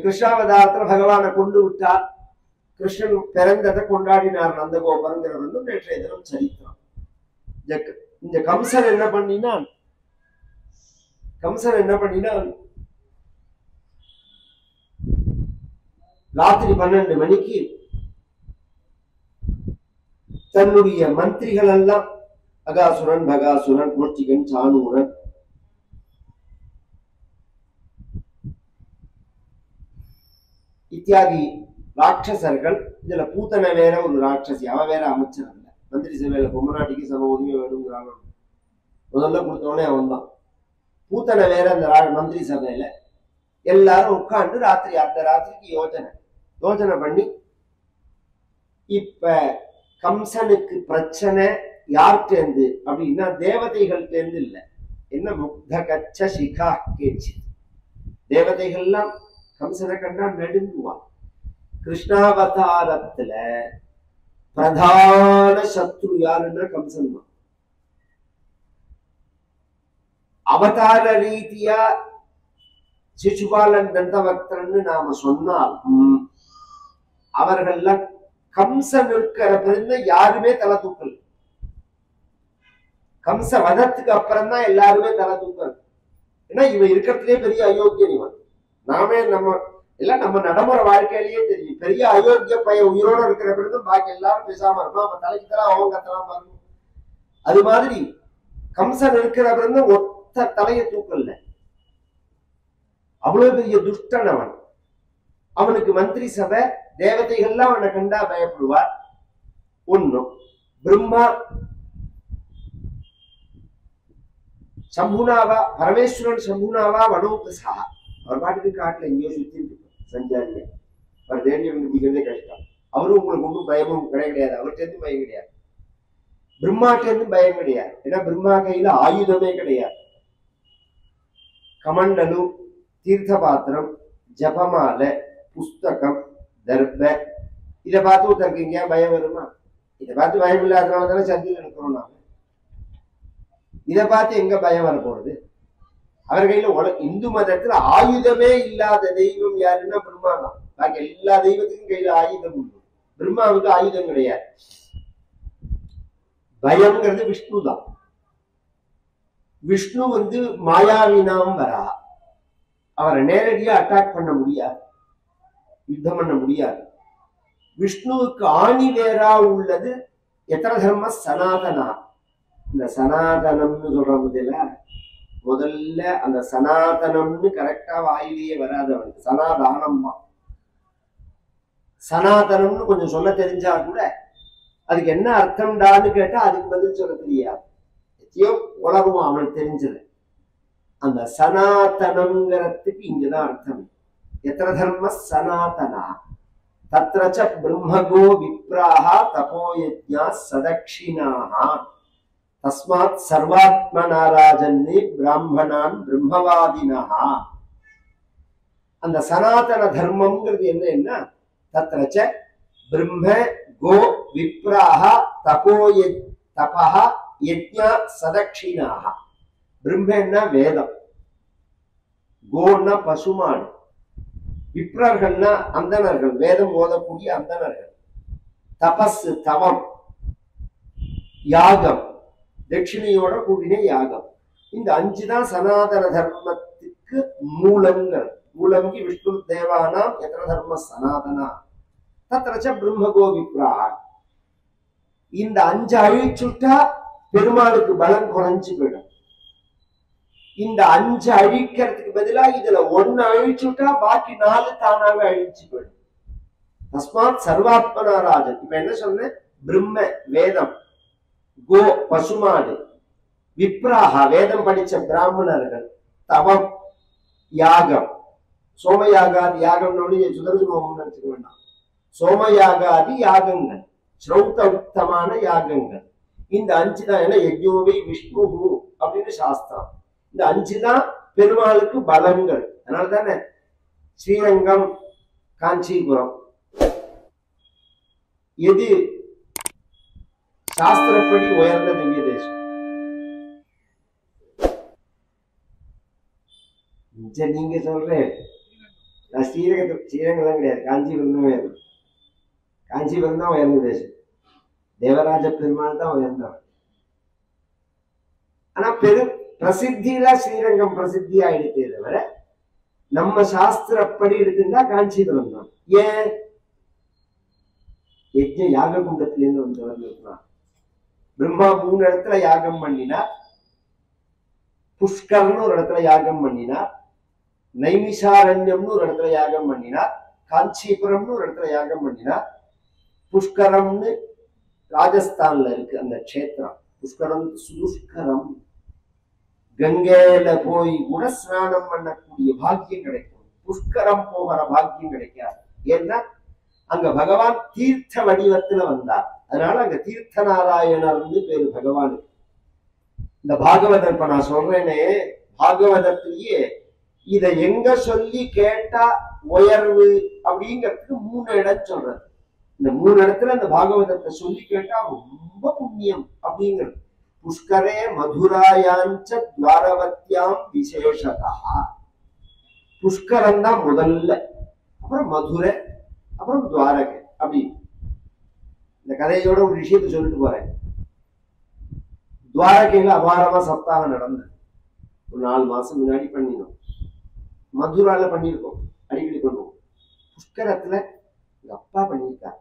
கிருஷ்ணாவதாரத்துல பகவானை கொண்டு விட்டார். கிருஷ்ணன் பிறந்ததை கொண்டாடினார் நந்தகோபுரங்கிறது வந்து நேற்றைய தினம் சரித்திரம். இந்த கம்சன் என்ன பண்ணினான்? ராத்திரி 12 மணிக்கு தன்னுடைய மந்திரிகள் எல்லாம் அகாசுரன், பகாசுரன், கோஷ்டிகன், சானூரன் இத்தியாதி ராட்சசர்கள், இதுல பூத்தனை வேற ஒரு ராட்சசி, அவ வேற அமைச்சர் அல்ல. மந்திரி சபையில பொம்மநாட்டிக்கு சம உரிமை வேணுங்கிறாங்க. முதல்ல கொடுத்தவனே அவன் தான். பூத்தனை வேற அந்த மந்திரி சபையில எல்லாரும் உட்கார்ந்து ராத்திரி அந்த ராத்திரிக்கு யோஜனை பண்ணி, இப்ப கம்சனுக்கு பிரச்சனை யார்கிட்டேருந்து அப்படின்னா தேவதைகள்கிட்டேருந்து இல்லை. என்ன முக்த கச்ச சிகா கேச்சு, தேவதைகள்லாம் கம்சனை கண்டா நடுங்குவான். கிருஷ்ணாவதாரத்துல பிரதான சத்ரு யாருன்னா கம்சன் தான். அவதார ரீதியா சிசுபாலன் தந்தவக்தரன்னு நாம சொன்னால் அவர்கள்லாம் கம்சன் இருக்கிற பிறந்த யாருமே தலை தூக்கல். கம்ச வதத்துக்கு அப்புறம் தான் எல்லாருமே தலை தூக்கல். ஏன்னா இவன் இருக்கிறதுலே பெரிய அயோக்கியன் இவன். நாமே நம்ம எல்லாம் நம்ம நடைமுறை வாழ்க்கையிலேயே தெரியும். பெரிய அயோக்கிய பையன் உயிரோட இருக்கிற பிறகு பாக்கி எல்லாரும் பேசாம இருப்பான். அவன் தலைக்கு தலா அவன் கத்தலாம் பாருங்க. அது மாதிரி கம்சன் இருக்கிற பிறகு ஒத்த தலையை தூக்கல்ல. அவ்வளவு பெரிய துஷ்டன் அவன். அவனுக்கு மந்திரி சபை தேவதைகள்லாம் அவனை கண்டா பயப்படுவார். ஒன்னும் பிரம்மா சம்புனாவா, பரமேஸ்வரன் சம்புனாவா வனோபசா, அவர் பாட்டுக்கு காட்டுல எங்கேயோ சுத்தி சஞ்சாரிங்க, அவர் தேடி கண்டுபிடிக்கிறதே கஷ்டம். அவரும் உங்களுக்கு ஒன்றும் பயமும் கிடையாது, அவர்கிட்ட இருந்து பயம் கிடையாது, பிரம்மாட்ட இருந்து பயம் கிடையாது. ஏன்னா பிரம்மா கையில ஆயுதமே கிடையாது. கமண்டலு, தீர்த்த பாத்திரம், ஜபமாலை, புஸ்தகம், தர்ப, இதை பார்த்து ஒருத்தருக்கு எங்கேயா பயம் வருமா? இதை பார்த்து பயம் இல்லாதனால தானே சந்தியில் இருக்கிறோம் நாம. இதை பார்த்து எங்க பயம் வர போறது? அவர் கையில இந்து மதத்துல ஆயுதமே இல்லாத தெய்வம் யாருன்னா பிரம்மா தான். பாக்கி எல்லா தெய்வத்துக்கும் கையில ஆயுதம் உண்டு, பிரம்மாவுக்கு ஆயுதம் கிடையாது. பயம்ங்கிறது விஷ்ணு தான். விஷ்ணு வந்து மாயாவினாம் வரா, அவரை நேரடியா அட்டாக் பண்ண முடியாது, யுத்தம் பண்ண முடியாது. விஷ்ணுவுக்கு ஆணி வேறா உள்ளது எத்தனை தர்ம சனாதனா. இந்த சனாதனம்னு சொல்றதுல முதல்ல அந்த சனாதனம்னு கரெக்டா வாயிலேயே வராது அவனுக்கு. சனாதானம்மா, சனாதனம்னு கொஞ்சம் சொல்ல தெரிஞ்சா கூட அதுக்கு என்ன அர்த்தம்டான்னு கேட்டா அதுக்கு பதில் சொல்ல தெரியாது. எத்தையோ உலகம் அவனுக்கு தெரிஞ்சது. அந்த சனாதனம்ங்கிறதுக்கு இங்கதான் அர்த்தம். எத்தனை தர்ம சனாதனா தத்ரச்ச பிரம்மகோ விப்ராஹா தபோயஜ்ஞா சதக்ஷிணாஹா தஸ்மாத் சர்வாத்மநாராஜன்னி பிராமணான் பிரம்மவாதினஹா. அந்த சனாதன தர்மம்ங்கிறது என்னன்னா தத்ரச்ச பிரம்ம கோ விப்ராஹா தபஹா யஜ்ஞா சதக்ஷிணாஹா. பிரம்மன்னா வேதம், கோன்னா பசுமாடு, விப்ரர்கள்னா அந்தணர்கள், வேதம் ஓதக்கூடிய அந்தணர்கள், தபஸ் தவம், யாகம் தட்சிணையோட கூடின யாகம். இந்த 5 தான் சனாதன தர்மத்துக்கு மூலங்கள். மூலங்கி விஷ்ணு தேவானாம் எத்தனை தர்ம சனாதனா தத்ரச்ச பிரம்மகோ விப்ரா. இந்த 5 அழிச்சுட்டா பெருமாளுக்கு பலம் குறைஞ்சு போயிடும். இந்த 5 அழிக்கிறதுக்கு பதிலா இதுல 1 அழிச்சுட்டா பாக்கி 4 தானாவே அழிச்சு போயிடும். தஸ்மாத் சர்வாத்மநாராஜன். இப்ப என்ன சொன்ன? பிரம்ம வேதம், கோ பசுமாடு, விப்ராஹா வேதம் படிச்ச பிராமணர்கள், தவம் யாகம், சோமயாகாதி யாகம்னு சுதர்சனோகம் நினைச்சுக்க வேண்டாம். சோமயாகாதி யாகங்கள், ஸ்ரௌத உத்தமான யாகங்கள். இந்த 5 தான். ஏன்னா யஜ்ஞோவை விஷ்ணு அப்படின்னு சாஸ்திரம். இந்த 5 தான் பெருமாளுக்கு பலங்கள். அதனால தானே ஸ்ரீரங்கம், காஞ்சிபுரம் எது சாஸ்திரப்படி உயர்ந்த திவ்ய தேசம்? நீங்க சொல்றேன் நான் ஸ்ரீரங்கம்லாம் கிடையாது, காஞ்சிபுரம் தான் உயர்ந்தது. காஞ்சிபுரம் தான் உயர்ந்த தேசம். தேவராஜ பெருமாள் தான் உயர்ந்தவன். ஆனா பிரசித்தியில ஸ்ரீரங்கம் பிரசித்தி ஆயிடுத்தே தவிர நம்ம சாஸ்திரப்படி எடுத்துட்டா காஞ்சிபுரம் தான். ஏன்? யஜ்ஞ யாக குண்டத்திலிருந்து வந்தவர் இருக்கிறான். பிரம்மா 3 இடத்துல யாகம் பண்ணினார். புஷ்கர்னு ஒரு இடத்துல யாகம் பண்ணினார், நைமிஷாரண்யம்னு ஒரு இடத்துல யாகம் பண்ணினார், காஞ்சிபுரம்னு ஒரு இடத்துல யாகம் பண்ணினார். புஷ்கரம்னு ராஜஸ்தான்ல இருக்கு அந்த க்ஷேத்திரம். புஷ்கரம் சுஷ்கரம், கங்கையில போய் கூட ஸ்நானம் பண்ணக்கூடிய பாக்கியம் கிடைக்கும். புஷ்கரம் போகிற பாக்கியம் கிடைக்காது. ஏன்னா அங்க பகவான் தீர்த்த வடிவத்துல வந்தார். அதனால அங்க தீர்த்த நாராயணர்னு பேரு பகவானுக்கு. இந்த பாகவதர் இப்ப நான் சொல்றேனே, பாகவதத்திலேயே இத எங்க சொல்லி கேட்டா உயர்வு அப்படிங்கிறதுக்கு 3 இடம் சொல்றது. இந்த 3 இடத்துல இந்த பாகவதத்தை சொல்லி கேட்டா ரொம்ப புண்ணியம் அப்படிங்கிறது. புஷ்கரே மதுராயாஞ்ச துவாரவத்யாம் விசேஷதா. புஷ்கரம் தான் முதல்ல, அப்புறம் மதுரை, அப்புறம் துவாரகை. அப்படி இந்த கதையோட ஒரு விஷயத்தை சொல்லிட்டு போறேன். துவாரகையில அபாரமா சப்தாகம் நடந்தது. ஒரு 4 மாசம் முன்னாடி பண்ணினோம். மதுரால பண்ணியிருக்கோம், அடிக்கடி பண்ணுவோம். புஷ்கரத்துல எங்க அப்பா பண்ணியிருக்கார்,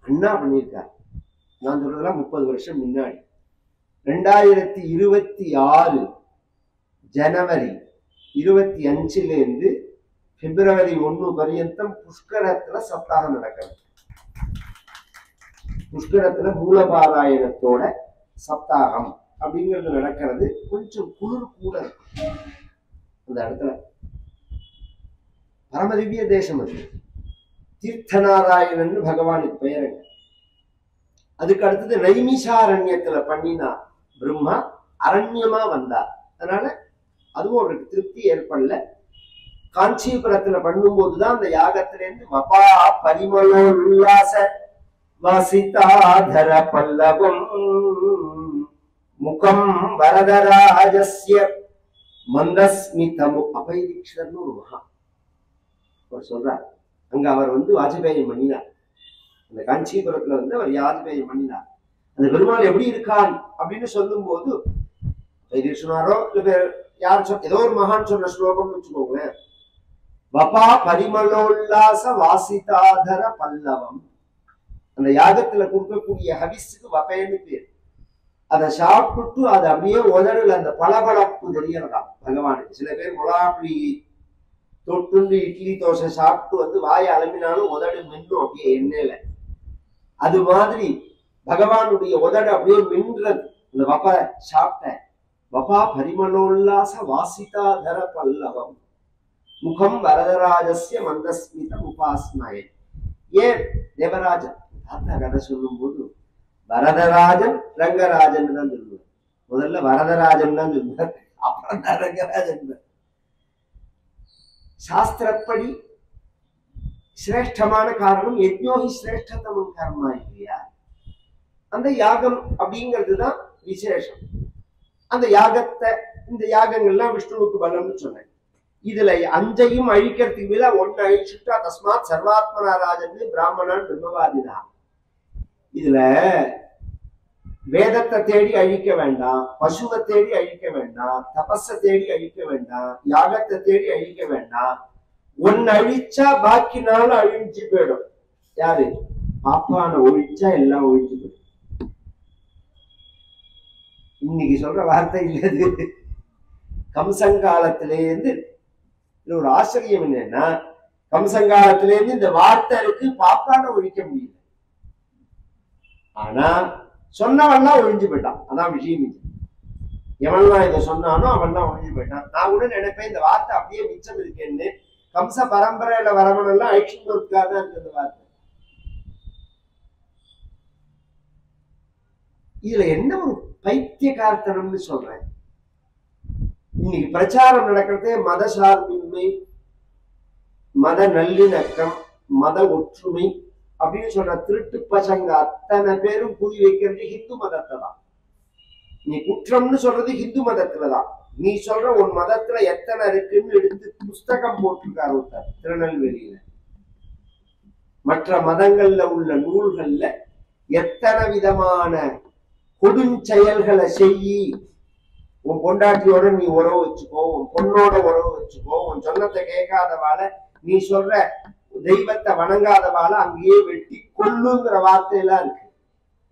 அண்ணா பண்ணியிருக்கார். நான் சொல்றதெல்லாம் 30 வருஷம் முன்னாடி. 2026 ஜனவரி 25 பிப்ரவரி 1 பர்யந்தம் புஷ்கரத்துல சப்தாகம் நடக்கிறது. புஷ்கரத்துல மூலபாராயணத்தோட சப்தாகம் அப்படிங்கிறது நடக்கிறது. கொஞ்சம் குளிர் கூட அந்த இடத்துல. பரமதிவ்ய தேசம் அது. தீர்த்தநாராயணன் பகவானுக்கு பெயருங்க. அதுக்கு அடுத்தது நைமிஷாரண்யத்துல பண்ணினா பிரம்மா அரண்யமா வந்தார். அதனால அதுவும் ஒரு திருப்தி ஏற்படல. காஞ்சிபுரத்துல பண்ணும்போதுதான் அந்த யாகத்திலிருந்து வபா பரிமளோல்லாச வாசிதாதர பல்லவம் முகம் வரதராஜஸ்ய மந்தஸ்மிதமு. அபைதீக்ஷர்னு ஒரு மகா அவர் சொல்றார். அங்க அவர் வாஜ்பேயம் பண்ணினார். அந்த காஞ்சிபுரத்துல அவர் வாஜ்பேயம் பண்ணினார். அந்த பெருமாள் எப்படி இருக்கான் அப்படின்னு சொல்லும் போது வைத்தீஸ்வரனாரோ இல்ல யார் ஏதோ ஒரு மகான் சொன்ன ஸ்லோகம்னு வச்சுக்கோங்களேன். வபா பரிமளோல்லாச வாசிதாதர பல்லவம். அந்த யாகத்துல கொடுக்கக்கூடிய ஹவிஸுக்கு வபைன்னு பேர். அதை சாப்பிட்டுட்டு அது அப்படியே உதடுல அந்த பளபளப்பு தெரியறதா பகவானுக்கு. சில பேர் முலாப்பி தொட்டு இட்லி தோசை சாப்பிட்டு வாயை அலம்பினாலும் உதடு மின்னும் அப்படியே எண்ணெயில. அது மாதிரி பகவானுடைய உதடு அப்படியே மின்றது அந்த வப சாப்பிட்ட. வபா பரிமளோல்லாச வாசிதாதர பல்லவம் முகம் வரதராஜஸ்ய மந்தஸ்மிதம் உபாஸ்மயே. ஏன் தேவராஜன் தாத்தா கதை சொல்லும் போது வரதராஜன் ரங்கராஜன் தான் சொல்லுவார். முதல்ல வரதராஜன் தான் சொல்லுவார், அப்புறம் தான் ரங்கராஜன். சாஸ்திரப்படி சிரேஷ்டமான காரணம் யஜ்ஞோஹி சிரேஷ்டதமம் கர்மா இல்லையா. அந்த யாகம் அப்படிங்கிறதுதான் விசேஷம். அந்த யாகத்தை இந்த யாகங்கள்லாம் விஷ்ணுவுக்கு பலம்னு சொன்னேன். இதுல 5ஐயும் அழிக்கிறதுக்கு மேல 1 அழிச்சுட்டா தஸ்மாத் சர்வாத்மனாராஜன் பிராமணன் பிரம்மவாதிதான். இதுல வேதத்தை தேடி அழிக்க வேண்டாம், பசுவை தேடி அழிக்க வேண்டாம், தபஸை தேடி அழிக்க வேண்டாம், யாகத்தை தேடி அழிக்க வேண்டாம். 1 அழிச்சா பாக்கி 4 அழிஞ்சு போயிடும். யாரு? பாப்பான ஒழிச்சா எல்லாம் ஒழிஞ்சு போயிடும். இன்னைக்கு சொல்ற வார்த்தை இல்லது. கம்சங்காலத்திலேருந்து ஒரு ஆச்சரியம் என்னன்னா, கம்சங்காலத்திலேருந்து இந்த வார்த்தை இருக்கு, பாப்பான ஒழிக்க முடியல. ஆனா சொன்னவன்லாம் ஒழிஞ்சு போயிட்டான். அதான் விஷயம். எவன்லாம் இதை சொன்னானோ அவன்லாம் ஒழிஞ்சு போயிட்டான். நான் கூட நினைப்பேன் இந்த வார்த்தை அப்படியே மிச்சம் இருக்கேன்னு. கம்ச பரம்பரையில வரவன் எல்லாம் ஐஷுக்காக தான் இருக்கு இந்த வார்த்தை. இதுல என்ன ஒரு பைத்தியகார்த்தனம்னு சொல்றேன். இன்னைக்கு பிரச்சாரம் நடக்கிறதே மத சார்பின்மை, மத நல்லிணக்கம், மத ஒற்றுமை அப்படின்னு சொல்ற திருட்டு பசங்க அத்தனை பேரும் புரி வைக்கிறது ஹிந்து மதத்தை தான். நீ குற்றம்னு சொல்றது ஹிந்து மதத்துலதான். நீ சொல்ற உன் மதத்துல எத்தனை இருக்குன்னு எடுத்து புஸ்தகம் போட்டிருக்காரு ஒருத்தர் திருநெல்வேலியில. மற்ற மதங்கள்ல உள்ள நூல்கள்ல எத்தனை விதமான கொடுஞ்செயல்களை செய்யி, உன் பொண்டாட்டியோட நீ உறவு வச்சுக்கோ, உன் பொண்ணோட உறவு வச்சுக்கோ, உன் சொன்னத்தை கேட்காதவால, நீ சொல்ற தெய்வத்தை வணங்காதவால அங்கேயே வெட்டி கொள்ளுங்கிற வார்த்தையெல்லாம் இருக்கு.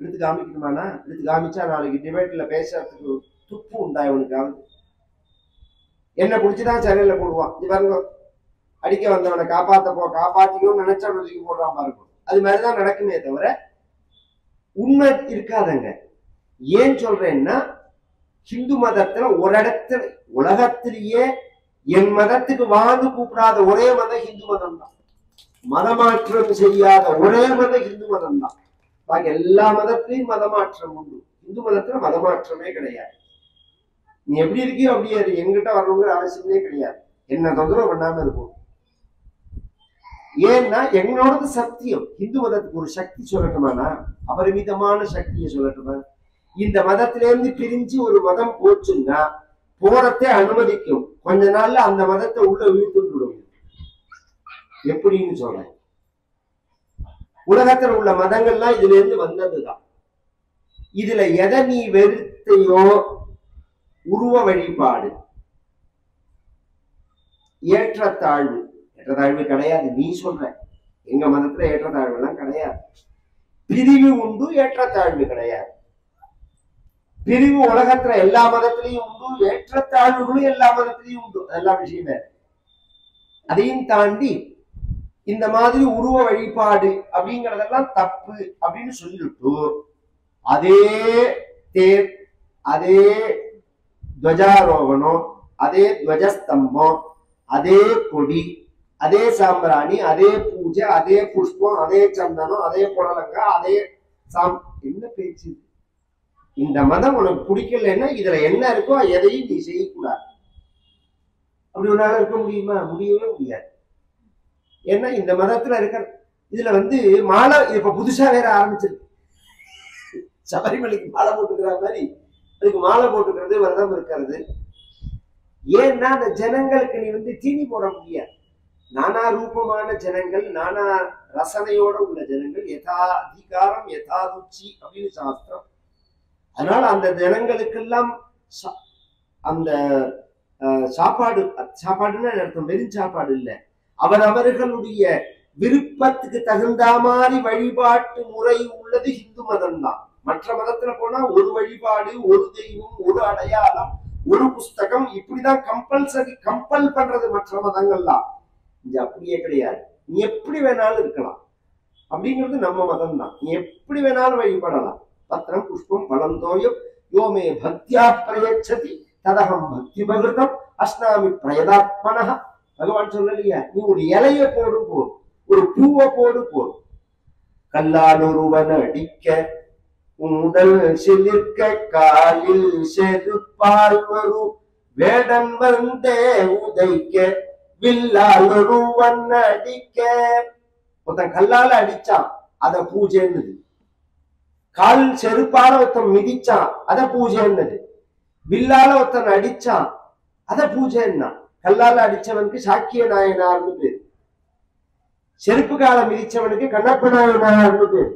எடுத்து காமிக்கணுமானா? எடுத்து காமிச்சா நாளைக்கு டிபேட்ல பேசுறதுக்கு துப்பு உண்டா இவனுக்காவது? என்ன பிடிச்சுதான் சிறையில போடுவான். இது பாருங்க, அடிக்க வந்தவனை காப்பாத்திக்கும் நினைச்சவனுக்கு போடுறான் பாருங்க. அது மாதிரிதான் நடக்குமே தவிர உண்மை இருக்காதங்க. ஏன் சொல்றேன்னா, ஹிந்து மதத்துல ஒரு இடத்துல உலகத்திலேயே என் மதத்துக்கு வாழ்ந்து கூப்பிடாத ஒரே மதம் ஹிந்து மதம் தான். மதமாற்றம் செய்யாத ஒரே மதம் ஹிந்து மதம் தான். பாக்கி எல்லா மதத்திலையும் மதமாற்றம் உண்டு. இந்து மதத்துல மதமாற்றமே கிடையாது. நீ எப்படி இருக்கியோ அப்படியே அது, எங்கிட்ட வரணுங்கிற அவசியமே கிடையாது. என்ன தொந்தரவு பண்ணாம இருக்கும். ஏன்னா எங்களோடது சத்தியம். இந்து மதத்துக்கு ஒரு சக்தி சொல்லட்டுமானா, அபரிமிதமான சக்தியை சொல்லட்டுமா? இந்த மதத்திலேருந்து பிரிஞ்சு ஒரு மதம் போச்சுன்னா போறதே அனுமதிக்கும். கொஞ்ச நாள்ல அந்த மதத்தை உள்ள இழுத்துடும். எப்படின்னு சொல்றேன். உலகத்துல உள்ள மதங்கள்லாம் இதுல இருந்து வந்ததுதான். இதுல எதை நீ வெறுத்தையோ, உருவ வழிபாடு, ஏற்றத்தாழ்வு. ஏற்றத்தாழ்வு கிடையாது நீ சொல்ற. எங்க மதத்துல ஏற்றத்தாழ்வு எல்லாம் கிடையாது. பிரிவு உண்டு, ஏற்றத்தாழ்வு கிடையாது. பிரிவு உலகத்துல எல்லா மதத்திலையும் உண்டு, ஏற்றத்தாழ்வுகளும் எல்லா மதத்திலையும் உண்டு. அதெல்லாம் விஷயம் வேற. அதையும் தாண்டி இந்த மாதிரி உருவ வழிபாடு அப்படிங்கறதெல்லாம் தப்பு அப்படின்னு சொல்லிட்டு, அதே தேர், அதே துவஜாரோகணம், அதே துவஜஸ்தம்பம், அதே கொடி, அதே சாம்பிராணி, அதே பூஜை, அதே புஷ்பம், அதே சந்தனம், அதே புடலங்கா, அதே என்ன பேச்சு? இந்த மதம் உனக்கு பிடிக்கலன்னா இதுல என்ன இருக்கோ எதையும் நீ செய்யக்கூடாது. அப்படி ஒரு நாள் இருக்க முடியுமா? முடியவே முடியாது. ஏன்னா இந்த மதத்துல இருக்கிற இதுல மாலை இப்ப புதுசா வேற ஆரம்பிச்சிருக்கு. சபரிமலைக்கு மாலை போட்டுக்கிற மாதிரி அதுக்கு மாலை போட்டுக்கிறது, விரதம் இருக்கிறது. ஏன்னா அந்த ஜனங்களுக்கு நீ தீனி போட முடியாது. நானா ரூபமான ஜனங்கள், நானா ரசனையோட உள்ள ஜனங்கள், யதா அதிகாரம் யதா ருச்சி அப்படின்னு சாஸ்திரம். அதனால அந்த ஜனங்களுக்கெல்லாம் அந்த சாப்பாடுன்னா அர்த்தம் வெறும் சாப்பாடு இல்லை. அவரவர்களுடைய விருப்பத்துக்கு தகுந்த மாதிரி வழிபாட்டு முறை உள்ளது இந்து மதம் தான். மற்ற மதத்துல போனா ஒரு வழிபாடு, ஒரு தெய்வம், ஒரு அடையாளம், ஒரு புஸ்தகம், இப்படிதான் கம்பல் பண்றது மற்ற மதங்கள்லாம். இது அப்படியே கிடையாது. நீ எப்படி வேணாலும் இருக்கலாம் அப்படிங்கிறது நம்ம மதம் தான். நீ எப்படி வேணாலும் வழிபடலாம். பத்திரம் புஷ்பம் பலந்தோயம் யோமே பக்தியா பிரயச்சதி ததகம் பக்தி பகிருதம் அஸ்னாமி பிரயதாத்மனஹ. பகவான் சொல்லலையா, நீ ஒரு இலைய போடு போதும், ஒரு பூவை போடு போதும். கல்லால் ஒருவன் அடிக்க உடல் சிலிர்க்க காலில் செருப்பால் வரும் வேடன் வந்தே உதைக்க வில்லால் ஒருவன் அடிக்க. ஒருத்தன் கல்லால அடிச்சான், அத பூஜைன்னு. கால் செருப்பால ஒருத்தன் மிதிச்சான், அத பூஜைன்னது. வில்லால ஒருத்தன் அடிச்சான், அத பூஜைன்னா. கல்லால அடிச்சவனுக்கு சாக்கிய நாயனார்னு பேரு. செருப்பு கால மிதிச்சவனுக்கு கண்ணப்ப நாயனார்னு பேரு.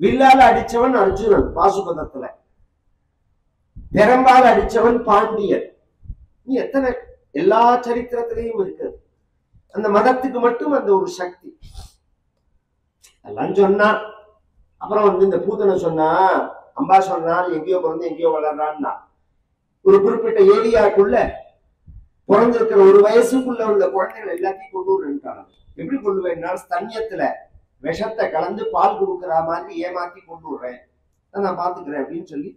வில்லால அடிச்சவன் அர்ஜுனன் பாசுபதத்துல, பெரம்பால அடிச்சவன் பாண்டியன். நீ எத்தனை எல்லா சரித்திரத்திலையும் இருக்குது. அந்த மதத்துக்கு மட்டும் அந்த ஒரு சக்தி எல்லாம் சொன்னா. அப்புறம் இந்த பூதனை சொன்னா, அம்பா சொன்னால் எங்கேயோ பிறந்து எங்கேயோ வளர்றான்னா, ஒரு குறிப்பிட்ட ஏரியாக்குள்ள பிறந்திருக்கிற ஒரு வயசுக்குள்ள உள்ள குழந்தைகள் எல்லாத்தையும் கொண்டு வருட்டாங்க. எப்படி கொண்டு வரேன்னா, ஸ்தன்யத்துல விஷத்தை கலந்து பால் கொடுக்குற மாதிரி ஏமாத்தி கொண்டு விடுறேன், நான் பாத்துக்கிறேன் அப்படின்னு சொல்லி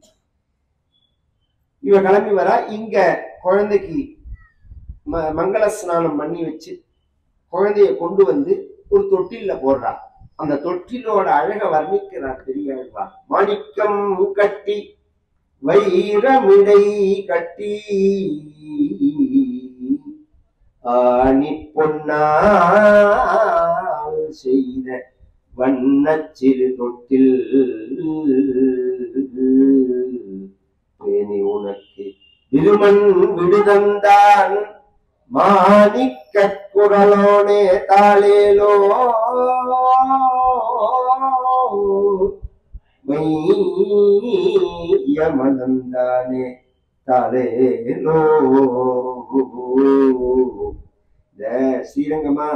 இவ கிளம்பி வரா. இங்க குழந்தைக்கு மங்கள ஸ்நானம் பண்ணி வச்சு குழந்தைய கொண்டு ஒரு தொட்டில போடுறா. அந்த தொட்டிலோட அழக வர்ணிக்கிறார் பெரியாழ்வா. மாணிக்கம் கட்டி வைரமிடை கட்டி ஆணி பொன்னால் செய்த வண்ணச்சிறு தொட்டில் பேணி உனக்கு விழுமன் விடுதந்தான் மாணிக்க குரலோனே தாளேலோ மையமனந்தானே தாளேலோ. இந்த ஸ்ரீரங்கமா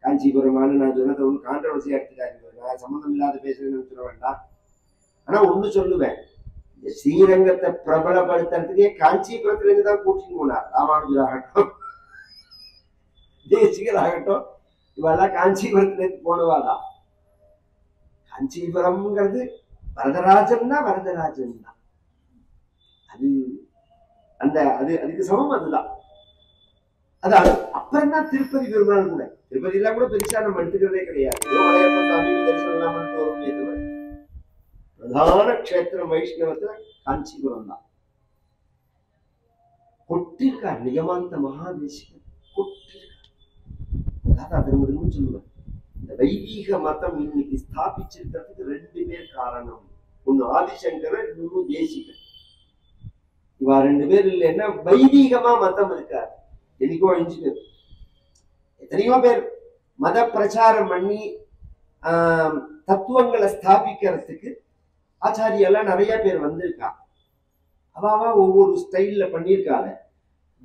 காஞ்சிபுரமானு நான் சொன்னதை ஒண்ணு கான்ட்ரவர்சியா எடுத்துக்காதீங்க, நான் சம்பந்தம் இல்லாத பேசுறேன்னு சொல்ல வேண்டாம். ஆனா ஒண்ணு சொல்லுவேன், இந்த ஸ்ரீரங்கத்தை பிரபலப்படுத்துறதுக்கே காஞ்சிபுரத்துல இருந்து தான் கூட்டிட்டு போனார். ராமானுஜராகட்டும் தேசிகராகட்டும் இவெல்லாம் காஞ்சிபுரத்துல இருந்து போனவாதா. காஞ்சிபுரம்ங்கிறது வரதராஜன் தான், வரதராஜன் தான். அது அந்த அதுக்கு சமம் அதுதான். அதான் அப்புறம் தான் திருப்பதி பெருமாள் கூட. திருப்பதி எல்லாம் கூட பெருசா நம்ம எடுத்துக்கிறதே கிடையாது. சாமி தரிசனம் எல்லாம் பண்ணிட்டு வரும். பிரதான கஷேத்திரம் வைஷ்ணவத்துல காஞ்சிபுரம் தான். கொட்டிருக்கார் நிகமாந்த மகாதேசிகன் கொட்டிருக்கார். திரும்ப சொல்லுவேன், இந்த வைதீக மதம் இன்னைக்கு ஸ்தாபிச்சிருக்கிறதுக்கு 2 பேர் காரணம். ஒண்ணு ஆதிசங்கரன், இன்னொன்னு தேசிகன். இவா 2 பேர் இல்லைன்னா வைதீகமா மதம் இருக்காது. என்னைக்கோ அழிஞ்சுட்டு எத்தனையோ பேர் மத பிரச்சாரம் பண்ணி தத்துவங்களை ஸ்தாபிக்கிறதுக்கு ஆச்சாரியெல்லாம் நிறைய பேர் வந்திருக்கா. அவாவா ஒவ்வொரு ஸ்டைல்ல பண்ணியிருக்காங்க.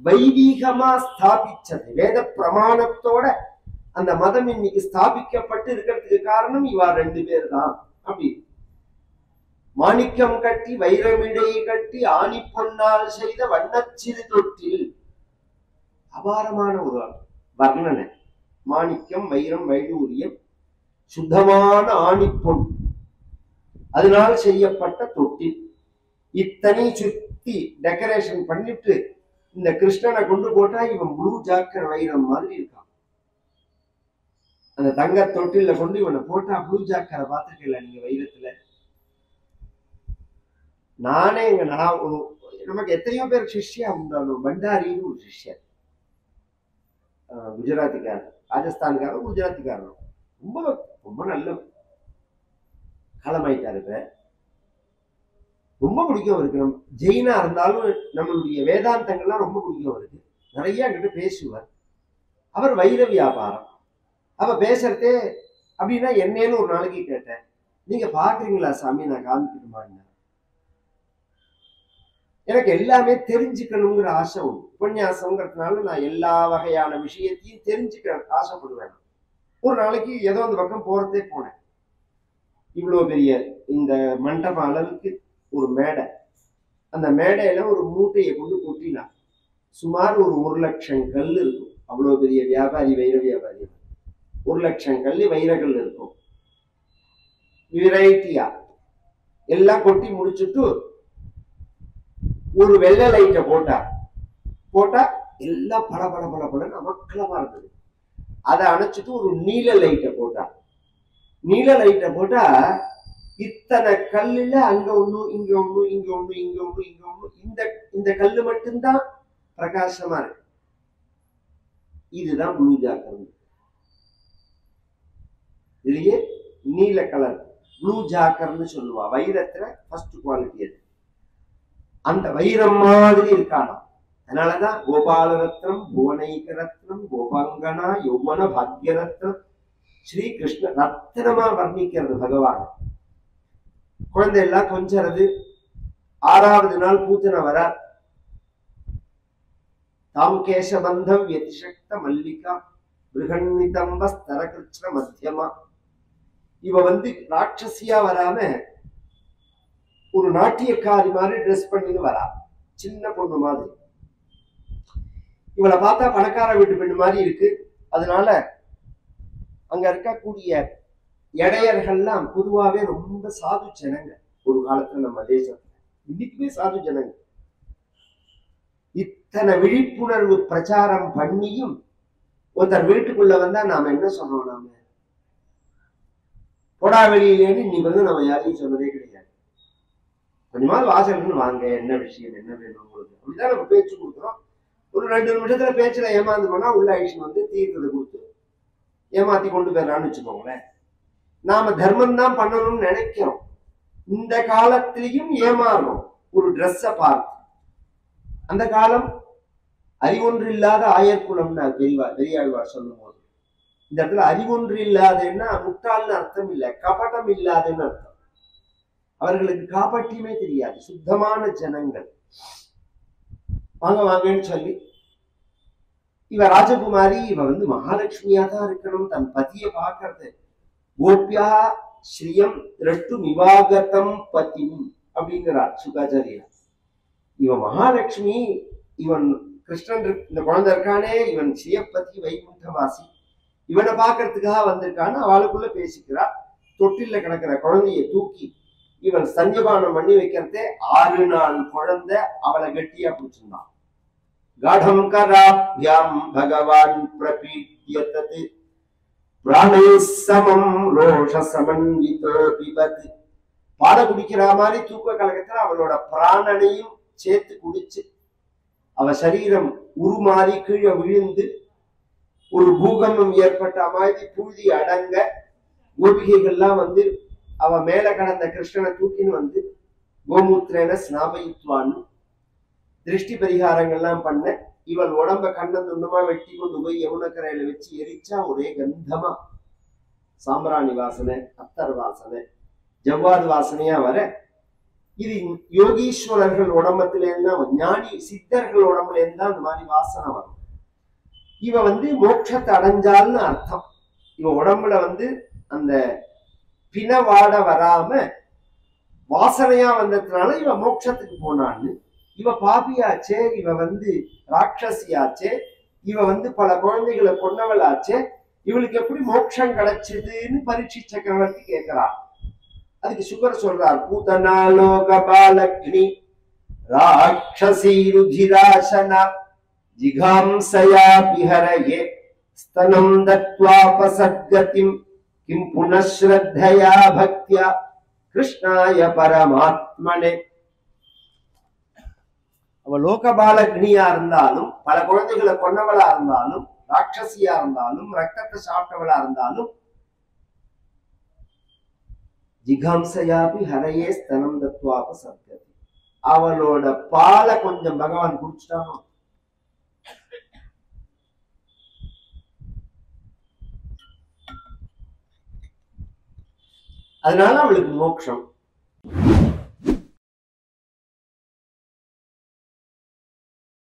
வைதீகமா ஸ்தாபிச்சது வேத பிரமாணத்தோட அந்த மதம் இன்னைக்கு ஸ்தாபிக்கப்பட்டு இருக்கிறதுக்கு காரணம் இவா 2 பேர் தான். அப்படி மாணிக்கம் கட்டி வைரமிடை கட்டி ஆணி பொன்னால் செய்த வண்ணச்சிறு தொட்டில் அபாரமான ஒரு வர்ணனை. மாணிக்கம் வைரம் வைடூரியம் சுத்தமான ஆணிப்பொன் அதனால் செய்யப்பட்ட தொட்டில். இத்தனை சுத்தி டெக்கரேஷன் பண்ணிட்டு இந்த கிருஷ்ணனை கொண்டு போட்டா இவன் ப்ளூ ஜாக்கர் வைரம் மாதிரி இருக்கான். அந்த தங்க தொட்டில கொண்டு இவனை போட்டா ப்ளூ ஜாக்கரை பார்த்துருக்கல நீங்க வைரத்துல. நானே நமக்கு எத்தனையோ பேர் சிஷ்யா உண்டானோம். பண்டாரின்னு ஒரு சிஷ்யர், குஜராத்திக்காரர், ராஜஸ்தான்காரர், குஜராத்திக்காரர். ரொம்ப ரொம்ப நல்ல காலமாயிட்டாரு. இப்ப ரொம்ப பிடிக்கும் அவருக்கு. நம்ம ஜெயினா இருந்தாலும் நம்மளுடைய வேதாந்தங்கள்லாம் ரொம்ப பிடிக்கும் அவருக்கு. நிறைய என்கிட்ட பேசுவார். அவர் வைர வியாபாரம். அவ பேசுறதே அப்படின்னா என்னன்னு ஒரு நாளைக்கு கேட்டேன், நீங்க பாக்குறீங்களா சாமி, நான் காமிக்கணுமான்னு. எனக்கு எல்லாமே தெரிஞ்சுக்கணுங்கிற ஆசை உண்டு. உபன்யாசம்ங்கிறதுனால நான் எல்லா வகையான விஷயத்தையும் தெரிஞ்சுக்க ஆசைப்படுவேன். ஒரு நாளைக்கு ஏதோ அந்த பக்கம் போறதே போனேன். இவ்வளவு பெரிய இந்த மண்டபம் அளவுக்கு ஒரு மேடை, அந்த மேடையில ஒரு மூட்டையை கொண்டு கொட்டினார். சுமார் ஒரு 1,00,000 கல் இருக்கும். அவ்வளவு பெரிய வியாபாரி, வைர வியாபாரி. 1,00,000 கல் வைரக்கல் இருக்கும். வெரைட்டியா எல்லாம் கொட்டி முடிச்சுட்டு ஒரு வெள்ளை லைட்டை போட்டா எல்லாம் பல பல பல பலன்னு அமக்கலமா இருந்தது. அதை அணைச்சிட்டு ஒரு நீல லைட்டை போட்டா இத்தனை கல்லுல அங்க ஒண்ணு, இங்க ஒண்ணு, இங்க ஒண்ணு, இங்க ஒண்ணு, இங்க ஒண்ணு, இந்த கல்லு மட்டும்தான் பிரகாசமா இருக்கு. இதுதான் ப்ளூ ஜாக்கர். இதுலயே நீல கலர் ப்ளூ ஜாக்கர்னு சொல்லுவா. வைரத்துல ஃபர்ஸ்ட் குவாலிட்டி அது. அந்த வைரம் மாதிரி இருக்கானா. அதனாலதான் கோபால ரத்னம், புவனைக ரத்னம், கோபாங்கனா, யௌவன பாக்ய ரத்னம், ஸ்ரீ கிருஷ்ண ரத்னமா வர்ணிக்கிறது பகவான். குழந்தை எல்லாம் கொஞ்சறது. 6வது நாள் பூத்தன வர தாம் கேசபந்தம் யதிசக்த மல்லிகா பிருகன்னிதம்பஸ்தர கிருஷ்ண மத்தியமா. இவ ராட்சசியா வராம ஒரு நாட்டியக்காரி மாதிரி ட்ரெஸ் பண்ணிட்டு வரா. சின்ன பொண்ணு மாதிரி. இவளை பார்த்தா பணக்கார வீட்டு பெண்ணு மாதிரி இருக்கு. அதனால அங்க இருக்கக்கூடிய இடையர்கள்லாம் பொதுவாவே ரொம்ப சாது ஜனங்க. ஒரு காலத்துல நம்ம தேசத்துல இன்னைக்குமே சாது ஜனங்க. இத்தனை விழிப்புணர்வு பிரச்சாரம் பண்ணியும் ஒருத்தர் வீட்டுக்குள்ள வந்தா நாம என்ன சொல்றோம்? நாம பொடா வெளியிலேன்னு நீ நம்ம யாரையும் சொன்னதே கிடையாது. கொஞ்சமாவது வாசல்னு வாங்க, என்ன விஷயம், என்ன வேணும் உங்களுக்கு, அப்படிதான் நம்ம பேச்சு கொடுக்குறோம். ஒரு 2 நிமிஷத்துல பேச்சுல ஏமாந்து போனா உள்ள ஆயிடுச்சு தீர்த்தத்தை கொடுத்து ஏமாத்தி கொண்டு போயிடலான்னு வச்சுக்கோங்களேன். நாம தர்மம் தான் பண்ணணும்னு நினைக்கிறோம். இந்த காலத்திலையும் ஏமாறோம். ஒரு ட்ரெஸ்ஸை பார்த்து அந்த காலம் அறிவொன்று இல்லாத ஆயர்குலம்னு பெரியாழ்வார் சொல்லும் போது இந்த இடத்துல அறிவொன்று இல்லாதன்னா முட்டாள்னு அர்த்தம் இல்லை, கபடம் இல்லாதன்னு அர்த்தம். அவர்களுக்கு காப்பாற்றியுமே தெரியாது, சுத்தமான ஜனங்கள். வாங்க வாங்கன்னு சொல்லி இவ ராஜகுமாரி, இவ மகாலட்சுமியா தான் இருக்கணும், தன் பதியை பார்க்கறது. கோபியா ஸ்ரீயம் திரட்டு நிவாகதம் பதிம் அப்படிங்கிறார் சுகாச்சாரியார். இவன் மகாலட்சுமி, இவன் கிருஷ்ணன் இந்த குழந்தை இருக்கானே, இவன் ஸ்ரீயப்பதி வைகுண்டவாசி, இவனை பார்க்கறதுக்காக வந்திருக்கான்னு அவளுக்குள்ள பேசிக்கிறா. தொட்டில கிடக்கிற குழந்தைய தூக்கி இவன் சன்னிபானம் பண்ணி வைக்கிறதே 6 நாள் குழந்தை அவளை கட்டியா பிடிச்சிருந்தான். காடம் கராப்யாம் பகவான் பிரபீட்யதத் பிராணை சமம் ரோஷ சமன்விதோ பிபத். பாட குடிக்கிற மாதிரி தூக்க கலக்கத்துல அவளோட பிராணனையும் சேர்த்து குடிச்சு அவ சரீரம் உருமாறி கீழே விழுந்து ஒரு பூகம்பம் ஏற்பட்ட மாதிரி புழுதி அடங்க கோபிகைகள்லாம் அவ மேல கடந்த கிருஷ்ணனை தூக்கின்னு கோமூத்திரேன ஸ்நாபயித்வான்னு திருஷ்டி பரிகாரங்கள்லாம் பண்ண. இவள் உடம்ப கண்ணன் துண்டமா வெட்டி கொண்டு போய் யமுனக்கரையில வச்சு எரிச்சா ஒரே கந்தமா சாம்பிராணி வாசனை, அத்தர் வாசனை, ஜவ்வாது வாசனையா வர. இது யோகீஸ்வரர்கள் உடம்பத்துல இருந்தா, ஞானி சித்தர்கள் உடம்புல இருந்தா அந்த மாதிரி வாசனை வரும். இவ மோட்சத்தை அடைஞ்சால்னு அர்த்தம். இவ உடம்புல அந்த பிணவாட வராம வாசனையா வந்ததுனால இவ மோட்சத்துக்கு போனான்னு. இவ பாபியாச்சே, இவ ராட்சசியாச்சே, இவ பல குழந்தைகளை கொன்னவளாச்சே, இவளுக்கு எப்படி மோட்சம் கிடைச்சதுன்னு பரீட்சை சக்கரவர்த்தி கேட்கிறார். அதுக்கு சுகர் சொல்றார், பூதனா லோக பாலக்னி ராட்சசி ருதிராசனா ஜிகாம்சயா பிஹரயே ஸ்தனம் தத்வாபசத்கதிம் கிம் புனஸ்ரத்தயா பக்தியா கிருஷ்ணாய பரமாத்மனே. அவ லோகபாலக்னியா இருந்தாலும், பல குழந்தைகளை கொன்னவளா இருந்தாலும், ராட்சசியா இருந்தாலும், ரத்தத்தை சாப்பிட்டவளா இருந்தாலும், ஜிகாம்சயாபி ஹரையே ஸ்தனம் தத்வாப சத்கதி, அவளோட பாலை கொஞ்சம் பகவான் குடிச்சிட்டானோ அதனால அவளுக்கு மோட்சம்.